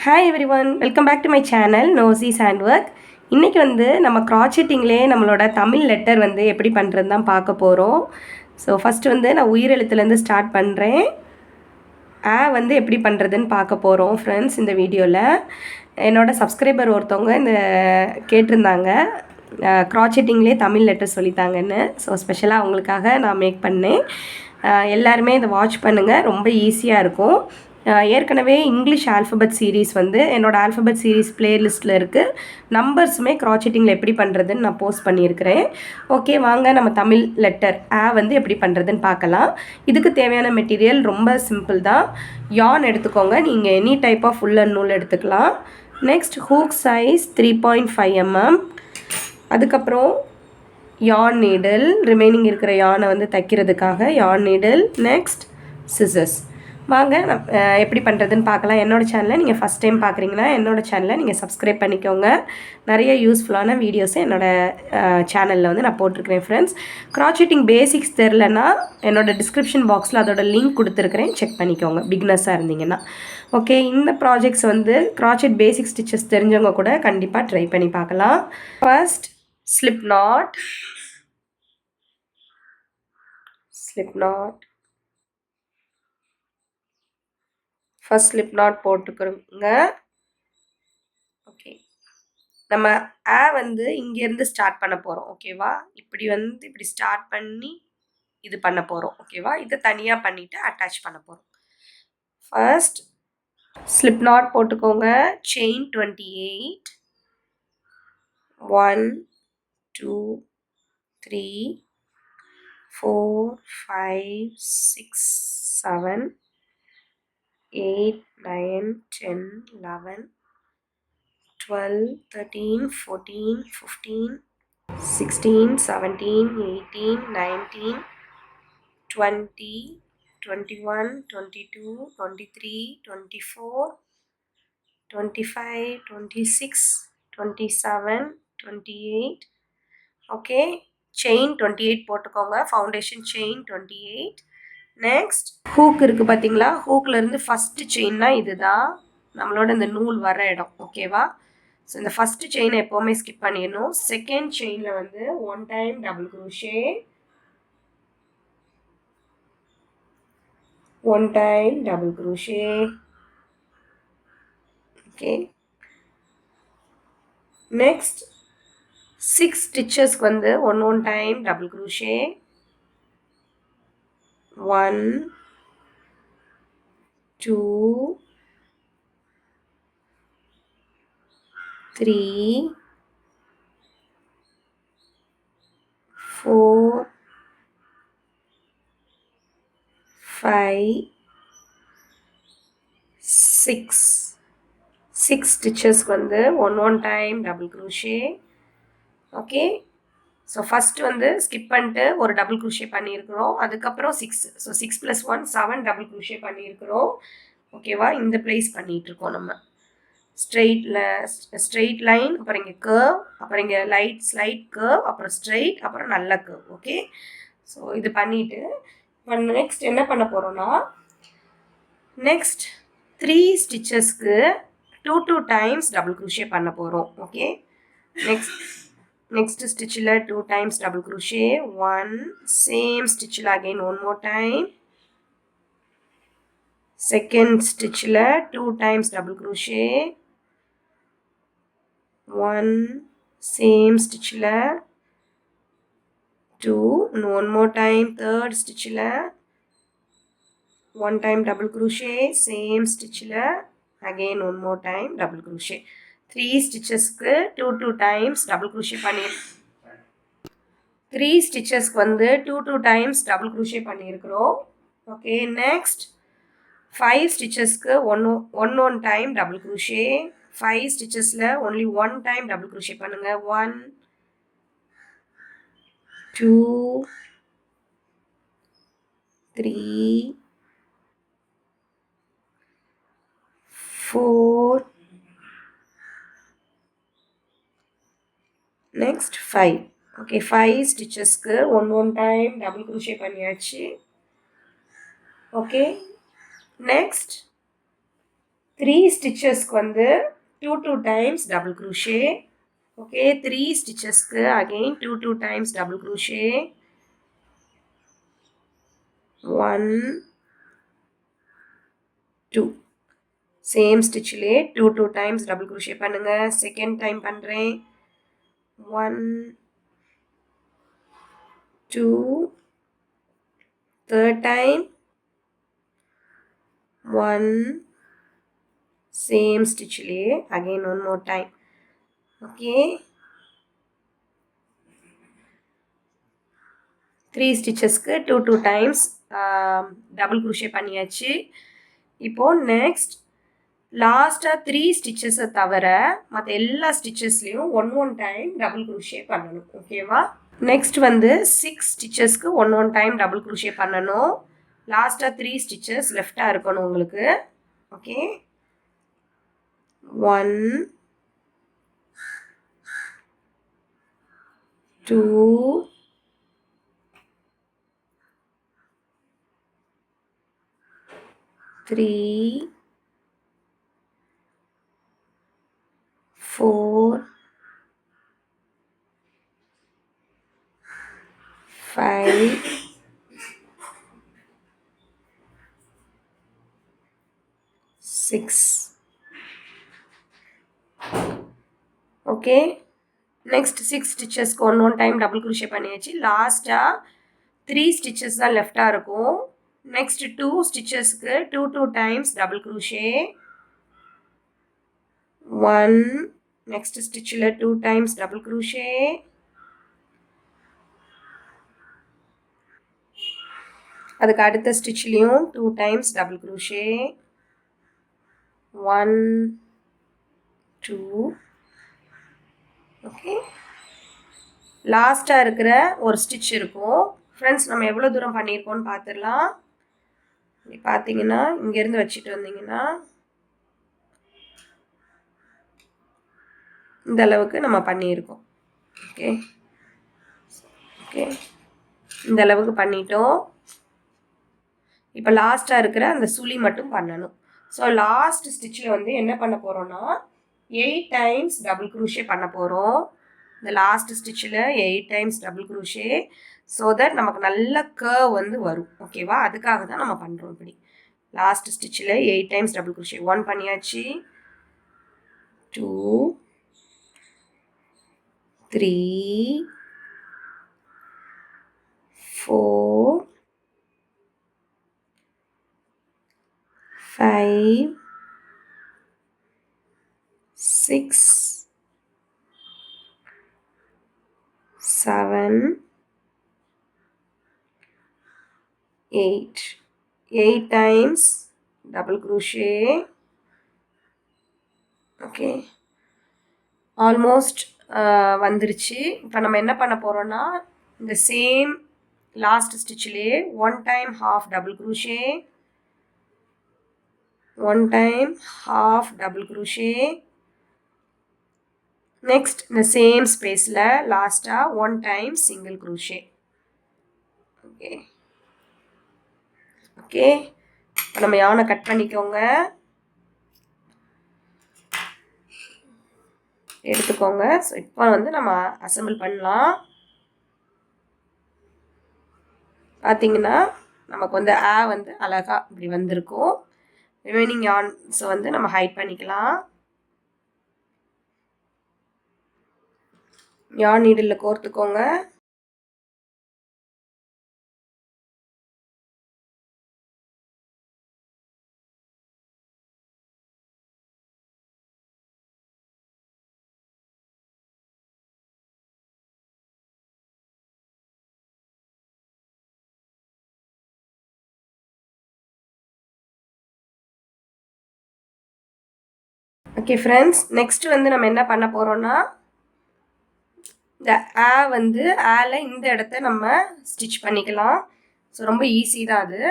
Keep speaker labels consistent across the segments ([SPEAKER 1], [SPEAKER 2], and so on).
[SPEAKER 1] Hi everyone, welcome back to my channel Nosis hand work. இன்றைக்கி நம்ம க்ராச்செட்டிங்லேயே நம்மளோட Tamil letter எப்படி பண்ணுறது தான் பார்க்க போகிறோம். ஸோ ஃபஸ்ட்டு நான் உயிரெழுத்துலேருந்து ஸ்டார்ட் பண்ணுறேன். எப்படி பண்ணுறதுன்னு பார்க்க போகிறோம் ஃப்ரெண்ட்ஸ். இந்த வீடியோவில் என்னோடய சப்ஸ்கிரைபர் ஒருத்தவங்க கேட்டிருந்தாங்க க்ராச்செட்டிங்லேயே தமிழ் லெட்டர் சொல்லித்தாங்கன்னு. ஸோ ஸ்பெஷலாக அவங்களுக்காக நான் மேக் பண்ணேன். எல்லாருமே இதை வாட்ச் பண்ணுங்கள், ரொம்ப ஈஸியாக இருக்கும். ஏற்கனவே இங்கிலீஷ் ஆல்ஃபபெட் சீரீஸ் என்னோடய ஆல்ஃபபெட் சீரீஸ் ப்ளேலிஸ்ட்டில் இருக்குது. நம்பர்ஸுமே க்ராச்செட்டிங்கில் எப்படி பண்ணுறதுன்னு நான் போஸ்ட் பண்ணியிருக்கிறேன். ஓகே, வாங்க நம்ம தமிழ் லெட்டர் எப்படி பண்ணுறதுன்னு பார்க்கலாம். இதுக்கு தேவையான மெட்டீரியல் ரொம்ப சிம்பிள் தான். யான் எடுத்துக்கோங்க, நீங்கள் எனி டைப் ஆஃப் உல்லன் நூல் எடுத்துக்கலாம். Next hook size 3.5 mm. அதுக்கப்புறம் யான் நீடில், ரிமைனிங் இருக்கிற யானை தைக்கிறதுக்காக யான் நீடில். Next scissors. வாங்க எப்படி பண்ணுறதுன்னு பார்க்கலாம். என்னோடய சேனலை நீங்கள் ஃபஸ்ட் டைம் பார்க்குறீங்கன்னா என்னோடய சேனலை நீங்கள் சப்ஸ்கிரைப் பண்ணிக்கோங்க. நிறைய யூஸ்ஃபுல்லான வீடியோஸை என்னோடய சேனலில் நான் போட்டிருக்கிறேன் ஃப்ரெண்ட்ஸ். க்ராச்செட்டிங் பேசிக்ஸ் தெரிலனா என்னோடய டிஸ்கிரிப்ஷன் பாக்ஸில் அதோட லிங்க் கொடுத்துருக்குறேன், செக் பண்ணிக்கோங்க பிகினர்ஸாக இருந்தீங்கன்னா. ஓகே, இந்த ப்ராஜெக்ட்ஸ் க்ராச்செட் பேசிக் ஸ்டிச்சஸ் தெரிஞ்சவங்க கூட கண்டிப்பாக ட்ரை பண்ணி பார்க்கலாம். First slip knot. First slip knot போட்டுக்கிறோங்க. ஓகே, நம்ம இங்கேருந்து ஸ்டார்ட் பண்ண போகிறோம். ஓகேவா, இப்படி ஸ்டார்ட் பண்ணி இது பண்ண போகிறோம். ஓகேவா, இதை தனியாக பண்ணிவிட்டு அட்டாச் பண்ண போகிறோம். ஃபர்ஸ்ட் ஸ்லிப் நாட் போட்டுக்கோங்க. செயின் 28. 1 2 3 4 5 6 7 8 9 10 11 12 13 14 15 16 17 18 19 20 21 22 23 24 25 26 27 28. ஓகே, செயின் 28 போட்டுக்கோங்க. Foundation chain 28. நெக்ஸ்ட் ஹூக் இருக்குது பார்த்தீங்களா, ஹூக்லேருந்து ஃபஸ்ட்டு செயின்னா இதுதான் நம்மளோட இந்த நூல் வர இடம். ஓகேவா, ஸோ இந்த ஃபஸ்ட்டு செயினை எப்போவுமே ஸ்கிப் பண்ணிடணும். செகண்ட் செயினில் 1 time double crochet, 1 time double crochet. Okay, next 6 ஸ்டிச்சஸ்க்கு 1 time double crochet. 1 2 3 4 5 6 ஸ்டிச்சஸ்க்கு 1 time double crochet. Okay, so first skip பண்ணிட்டு ஒரு டபுள் க்ரோஷே பண்ணியிருக்கிறோம். அதுக்கப்புறம் 6, ஸோ 6 + 1 7 டபுள் க்ரோஷே பண்ணியிருக்கிறோம். ஓகேவா, இந்த ப்ளேஸ் பண்ணிகிட்ருக்கோம் நம்ம. ஸ்ட்ரெயிட் லைன், அப்புறம் இங்கே கர்வ், அப்புறம் இங்கே ஸ்லைட் கர்வ், அப்புறம் ஸ்ட்ரெயிட், அப்புறம் நல்ல கர்வ். ஓகே, ஸோ இது பண்ணிவிட்டு இப்போ நெக்ஸ்ட் என்ன பண்ண போகிறோன்னா, நெக்ஸ்ட் 3 ஸ்டிச்சஸ்க்கு 2 டைம்ஸ் டபுள் க்ரோஷே பண்ண போகிறோம். ஓகே, நெக்ஸ்ட் ஸ்டிச்சில் 2 டைம்ஸ் டபுள் க்ரோஷே. 1 சேம் ஸ்டிச்சில் அகெயின் 1 more டைம். செகண்ட் ஸ்டிச்சில் 2 டைம்ஸ் டபுள் க்ரோஷே. 1 சேம் ஸ்டிச்சில் 2, 1 more டைம். தேர்ட் ஸ்டிச்சில் 1 டைம் டபுள் க்ரோஷே, சேம் ஸ்டிச்சில் again 1 more time double crochet. 3 ஸ்டிச்சஸ்க்கு 2 டைம்ஸ் டபுள் க்ரோஷே பண்ணியிருக்கோம். 3 ஸ்டிச்சஸ்க்கு 2 டைம்ஸ் டபுள் க்ரோஷே பண்ணியிருக்கிறோம். ஓகே, நெக்ஸ்ட் 5 ஸ்டிச்சஸ்க்கு 1 டைம் டபுள் க்ரோஷே. 5 ஸ்டிச்சஸில் ஒன்லி 1 டைம் டபுள் க்ரோஷே பண்ணுங்கள். 1 2 3 4 நெக்ஸ்ட் 5. ஓகே, 5 ஸ்டிச்சஸ்க்கு 1 டைம் டபுள் க்ரோஷே பண்ணியாச்சு. ஓகே, நெக்ஸ்ட் 3 ஸ்டிச்சஸ்க்கு வந்து 2 times double crochet. Okay, 3 stitchesக்கு again 2 times double crochet. 1 2 same stitchலே 2 times double crochet பண்ணுங்க. second time பண்றேன். 1 2 third time 1 same stitchலே again one more time. Okay, 3 stitchesக்கு 2 times double crochet பண்ணியாச்சு. இப்போ next லாஸ்ட்டாக 3 ஸ்டிச்சஸை தவிர மற்ற எல்லா ஸ்டிச்சஸ்லேயும் ஒன் டைம் டபுள் குரூஷே பண்ணணும். ஓகேவா? நெக்ஸ்ட் வந்து 6 ஸ்டிச்சஸ்க்கு ஒன் டைம் டபுள் குரூஷே பண்ணணும். லாஸ்ட்டாக 3 ஸ்டிச்சஸ் லெஃப்டாக இருக்கணும் உங்களுக்கு. ஓகே, 1 2 3 4 5 6. ஓகே, நெக்ஸ்ட் 6 ஸ்டிச்சஸ்க்கு ஒன் டைம் டபுள் குரூஷே பண்ணியாச்சு. லாஸ்ட்டாக 3 ஸ்டிச்சஸ் தான் லெஃப்டாக இருக்கும். நெக்ஸ்ட் 2 ஸ்டிச்சஸ்க்கு 2 times டபுள் குரூஷே. 1 நெக்ஸ்ட் ஸ்டிச்சில் 2 times டபுள் குரூஷே. அதுக்கு அடுத்த ஸ்டிச்லேயும் 2 times டபுள் குரூஷே. 1 2. ஓகே, லாஸ்ட்டாக இருக்கிற ஒரு ஸ்டிச் இருக்கும். ஃப்ரெண்ட்ஸ், நம்ம எவ்வளோ தூரம் பண்ணியிருக்கோம்னு பார்த்துடலாம். பார்த்தீங்கன்னா இங்கேருந்து வச்சுட்டு வந்தீங்கன்னா இந்த அளவுக்கு நம்ம பண்ணியிருக்கோம். ஓகே ஓகே, இந்த அளவுக்கு பண்ணிட்டோம். இப்போ லாஸ்ட்டாக இருக்கிற அந்த சுழி மட்டும் பண்ணணும். ஸோ லாஸ்ட் ஸ்டிச்சில் வந்து என்ன பண்ண போகிறோன்னா 8 times டபுள் குரூஷே பண்ண போகிறோம். இந்த லாஸ்ட் ஸ்டிச்சில் 8 times double crochet, so that நமக்கு நல்ல கர்வ் வந்து வரும். ஓகேவா? அதுக்காக தான் நம்ம பண்ணுறோம். இப்படி லாஸ்ட் ஸ்டிச்சில் 8 times டபுள் குரூஷே. 1 பண்ணியாச்சு, 2 3 4 5 6 7 8. 8 times double crochet. Okay, almost வந்துருச்சு. இப்போ நம்ம என்ன பண்ண போகிறோன்னா இந்த same last ஸ்டிச்சிலே 1 time half double crochet, 1 time half double crochet. Next இந்த சேம் ஸ்பேஸில் லாஸ்ட்டாக 1 time single crochet. Okay okay, இப்போ நம்ம யானை கட் பண்ணிக்கோங்க, எடுத்துக்கோங்க. ஸோ இப்போ வந்து நம்ம அசம்பிள் பண்ணலாம். பார்த்தீங்கன்னா நமக்கு வந்து வந்து அழகாக இப்படி வந்திருக்கும். ரிமைனிங் யான்ஸை வந்து நம்ம ஹைட் பண்ணிக்கலாம். யான் நீடில் கோர்த்துக்கோங்க. ஓகே ஃப்ரெண்ட்ஸ், நெக்ஸ்ட் வந்து நம்ம என்ன பண்ண போகிறோன்னா இந்த வந்து இந்த இடத்த நம்ம ஸ்டிச் பண்ணிக்கலாம். ஸோ ரொம்ப ஈஸி தான் அது.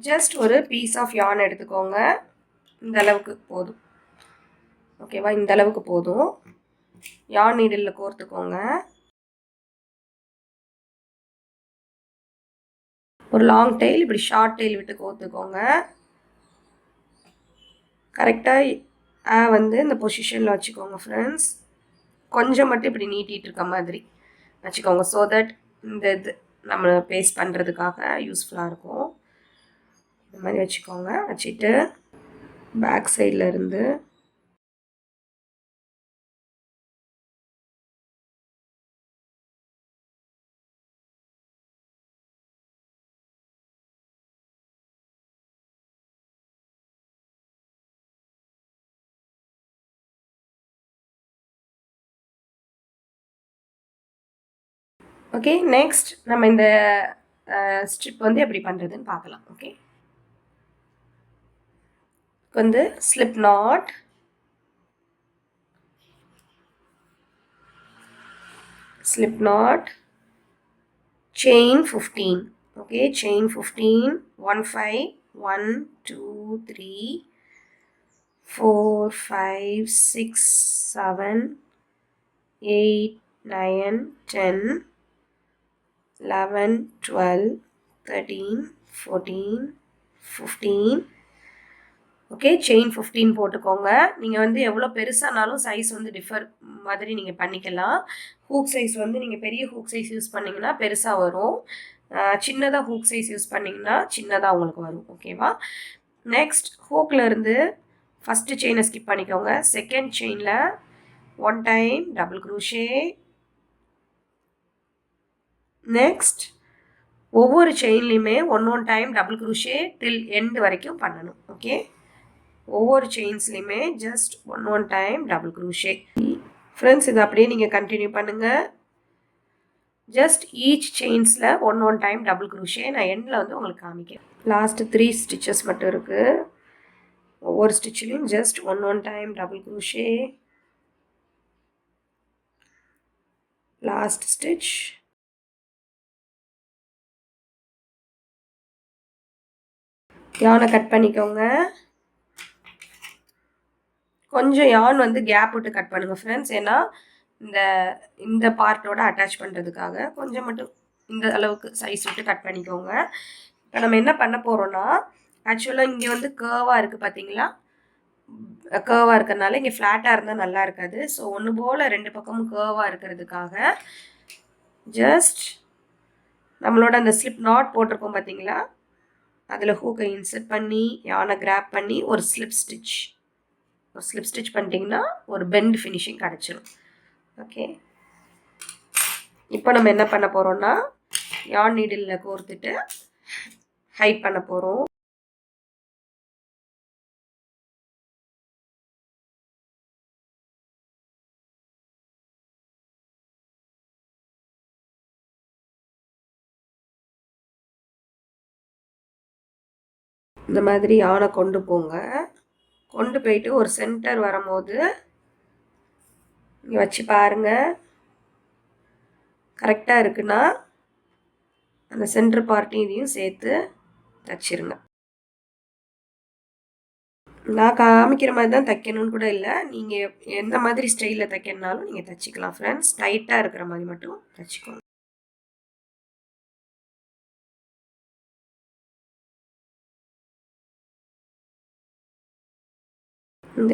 [SPEAKER 1] ஜஸ்ட் ஒரு பீஸ் ஆஃப் யான் எடுத்துக்கோங்க. இந்த அளவுக்கு போதும். ஓகேவா? இந்த அளவுக்கு போதும். யான் நீடில் கோர்த்துக்கோங்க. ஒரு லாங் டெயில் இப்படி ஷார்ட் டெயில் விட்டு கோர்த்துக்கோங்க. கரெக்டாக வந்து இந்த பொசிஷனில் வச்சுக்கோங்க ஃப்ரெண்ட்ஸ். கொஞ்சம் மட்டும் இப்படி நீட்டிகிட்டு இருக்க மாதிரி வச்சுக்கோங்க. ஸோ தட் இந்த இது நம்ம பேஸ்ட் பண்ணுறதுக்காக யூஸ்ஃபுல்லாக இருக்கும். இந்த மாதிரி வச்சுக்கோங்க. வச்சுட்டு பேக் சைடில் இருந்து ஓகே. நெக்ஸ்ட் நம்ம இந்த ஸ்ட்ரிப் வந்து எப்படி பண்ணுறதுன்னு பார்க்கலாம். ஓகே, வந்து slip not, chain 15. Okay, chain 15, 1 5 1 2 3 4 5 6 7 8 9 10 11 12 13 14 15. Okay, chain 15 போட்டுக்கோங்க. நீங்கள் வந்து எவ்வளோ பெருசானாலும் சைஸ் வந்து டிஃபர் மாதிரி நீங்கள் பண்ணிக்கலாம். ஹூக் சைஸ் வந்து நீங்கள் பெரிய ஹூக் சைஸ் யூஸ் பண்ணிங்கன்னா பெருசாக வரும். சின்னதாக ஹூக் சைஸ் யூஸ் பண்ணிங்கன்னா சின்னதாக உங்களுக்கு வரும். ஓகேவா? நெக்ஸ்ட் ஹூக்கில் இருந்து ஃபஸ்ட்டு செயினை ஸ்கிப் பண்ணிக்கோங்க. செகண்ட் செயினில் 1 டைம் டபுள் க்ரூஷே. நெக்ஸ்ட் ஒவ்வொரு செயின்லையுமே 1 time double crochet till end வரைக்கும் பண்ணணும். ஓகே, ஒவ்வொரு செயின்ஸ்லையுமே just 1 time double crochet. Friends, இது அப்படியே நீங்கள் கண்டினியூ பண்ணுங்கள். ஜஸ்ட் ஈச் செயின்ஸில் 1 டைம் டபுள் க்ரூஷே. நான் எண்டில் வந்து உங்களுக்கு காமிக்கிறேன். லாஸ்ட்டு 3 ஸ்டிச்சஸ் மட்டும் இருக்குது. ஒவ்வொரு ஸ்டிச்சிலையும் just 1 time double crochet. Last stitch. யானை கட் பண்ணிக்கோங்க. கொஞ்சம் யான் வந்து கேப் விட்டு கட் பண்ணுங்கள் ஃப்ரெண்ட்ஸ். ஏன்னா இந்த பார்ட்டோட அட்டாச் பண்ணுறதுக்காக கொஞ்சம் மட்டும் இந்த அளவுக்கு சைஸ் விட்டு கட் பண்ணிக்கோங்க. இப்போ நம்ம என்ன பண்ண போகிறோன்னா, ஆக்சுவலாக இங்கே வந்து கேர்வாக இருக்குது பார்த்தீங்களா? கேர்வாக இருக்கிறதுனால இங்கே ஃப்ளாட்டாக இருந்தால் நல்லா இருக்காது. ஸோ ஒன்று போல் 2 பக்கமும் கேர்வாக இருக்கிறதுக்காக ஜஸ்ட் நம்மளோட அந்த ஸ்லிப் நாட் போட்டிருக்கோம் பார்த்தீங்களா? அதில் ஹூக்கை இன்சர்ட் பண்ணி யானை கிராப் பண்ணி ஒரு ஸ்லிப் ஸ்டிச் பண்ணிட்டீங்கன்னா ஒரு பெண்ட் ஃபினிஷிங் கிடச்சிரும். ஓகே, இப்போ நம்ம என்ன பண்ண போகிறோம்னா, யான் நீடிலில் கோர்த்துட்டு ஹைட் பண்ண போகிறோம். இந்த மாதிரி யானை கொண்டு போங்க. கொண்டு போயிட்டு ஒரு சென்டர் வரும்போது இங்கே வச்சு பாருங்கள். கரெக்டாக இருக்குன்னா அந்த சென்டர் பார்ட்டையும் இதையும் சேர்த்து தைச்சிருங்க. நான் காமிக்கிற மாதிரி தான் தைக்கணும்னு கூட இல்லை. நீங்கள் எந்த மாதிரி ஸ்டைலில் தைக்கணுனாலும் நீங்கள் தைச்சிக்கலாம் ஃப்ரெண்ட்ஸ். டைட்டாக இருக்கிற மாதிரி மட்டும் தைச்சிக்கோங்க.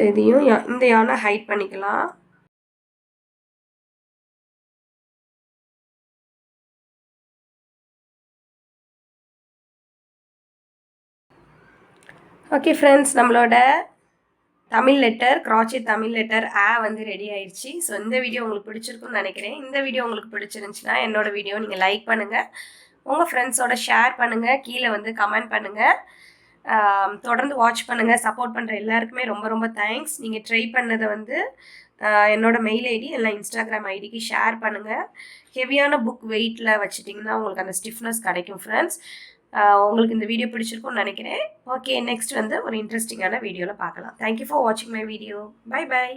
[SPEAKER 1] இதையும் இந்த யானை ஹைட் பண்ணிக்கலாம். ஓகே ஃப்ரெண்ட்ஸ், நம்மளோட தமிழ் லெட்டர் தமிழ் லெட்டர் வந்து ரெடி ஆயிடுச்சு. ஸோ இந்த வீடியோ உங்களுக்கு பிடிச்சிருக்குன்னு நினைக்கிறேன். இந்த வீடியோ உங்களுக்கு பிடிச்சிருந்துச்சுன்னா என்னோடய வீடியோ நீங்கள் லைக் பண்ணுங்கள், உங்கள் ஃப்ரெண்ட்ஸோட ஷேர் பண்ணுங்கள், கீழே வந்து கமெண்ட் பண்ணுங்கள். தொடர்ந்து வாட்ச் பண்ணுங்கள். சப்போர்ட் பண்ணுற எல்லாருக்குமே ரொம்ப ரொம்ப தேங்க்ஸ். நீங்கள் ட்ரை பண்ணதை வந்து என்னோடய மெயில் ஐடி இல்லை இன்ஸ்டாகிராம் ஐடிக்கு ஷேர் பண்ணுங்கள். ஹெவியான புக் வெயிட்டில் வச்சுட்டிங்கன்னா உங்களுக்கு அந்த ஸ்டிஃப்னஸ் கிடைக்கும் ஃப்ரெண்ட்ஸ். உங்களுக்கு இந்த வீடியோ பிடிச்சிருக்கும்னு நினைக்கிறேன். ஓகே, நெக்ஸ்ட் வந்து ஒரு இன்ட்ரெஸ்டிங்கான வீடியோவில் பார்க்கலாம். தேங்க்யூ ஃபார் வாட்சிங் மை வீடியோ. Bye by.